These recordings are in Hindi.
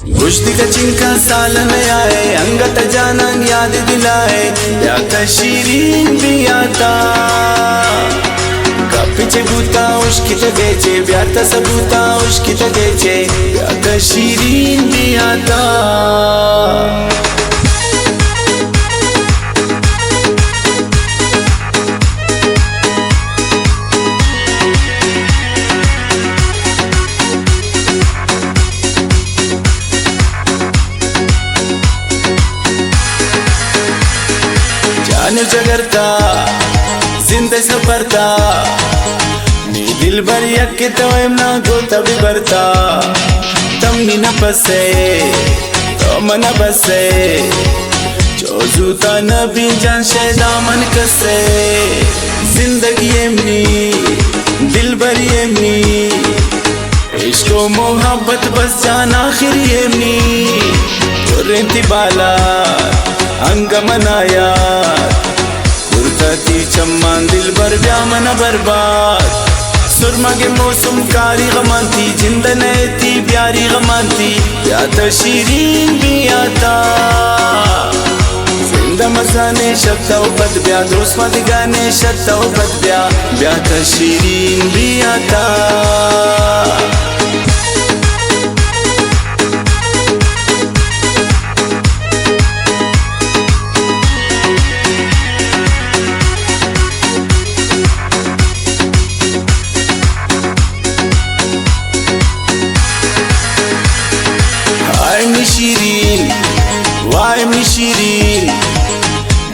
गुश्ती का चिंका साल में आए, अंगत जानन याद दिलाए, या का शीरीन भी आता पीछे बूता उश्कित बेचे, ब्याता सबूता उश्कित बेचे, या का शीरीन भी आता जाने जगरता जिंदगी सफरता नी दिल भर यक्के तो ना गोता भी भरता तम ही न बसे तो मन बसे जो जूता न भी जान शेदा मन कसे जिंदगी एमनी दिल भर एमनी इश्को मोहब्बत बस जान आखिरी एमनी रेंती बाला अंगमनाया कुर्ताती चम्मान दिल भर व्यामन बर्बाद सुरमा के मौसम कारी गमानती जिंदन थी प्यारी गमानती या शीरीन भी आता जिंदा मजाने शब्द उपद ब्या दोस्त मत गाने शब्द उपद ब्या शीरीन भी आता शिरीन वायम शिरीन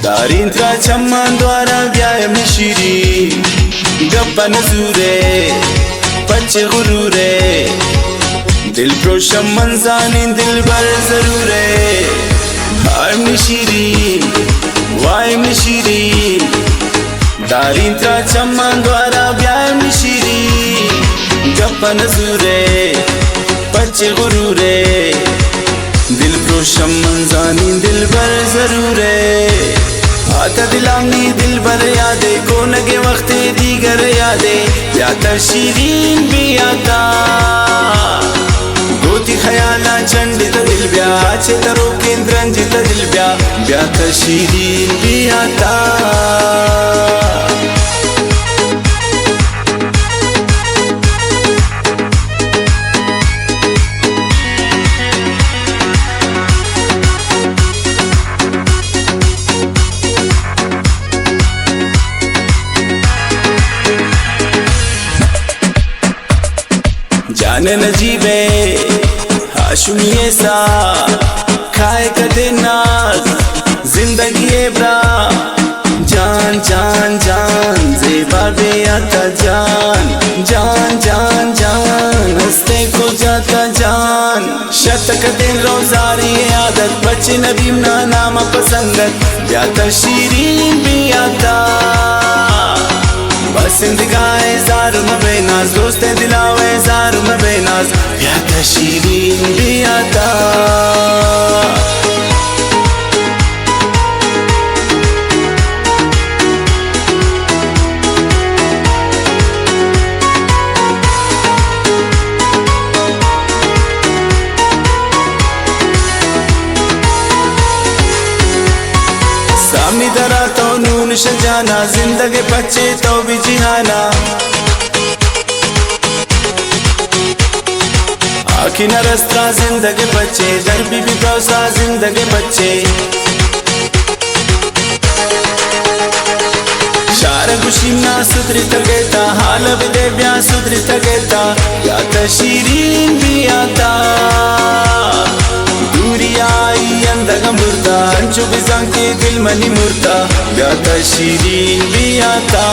दारिंद्रा चम्मान द्वारा व्यायाम शिरीन गप्पन जूरे पच्चे गुरूरे दिल प्रोशम मंजानी दिल भर जरूरे वायम शिरीन वायम शिरीन दारिंद्रा चम्मान द्वारा व्यायाम शिरीन गप्पन जूरे पच्चे गुरूरे दिल प्रोशम मंजानी दिल भर जरूरे आता दिलांगी दिल भर यादे कौन के वक्त दीगर यादे या शीरीन भी आता गोती खयाला चंडित दिल ब्या आचे तरो केंद्रंजित दिल ब्या शीरीन भी आता जाने न जीवे हाशुमिये सा खाए कदे नाज जिंदगी ब्रा जान जान जान जेबा बे आता जान जान जान जान हंसते को जाता जान शतक दिन रोजारी आदत बच्चे नबी ना नाम पसंदत ब्याता शीरीन भी आता बस जिंदगाए ज़ारू में बेनाज दोस्ते दिलावे ज़ारू में बेनाज या शीरीन भी आता सामी दरा तो नून शजाना जिंदगी बच्चे तो भी जिहाना आखी न रस्ता जिंदगी बच्चे दरबी भी भरोसा जिंदगी बच्चे शार खुशी ना सुधरित गेता हाल विदे ब्या सुधरित गेता या शीरीन भी आता दूरी आई अंधग मुर्दा अंचु बिजांग के दिल मनी मुर्दा या शीरीन भी आता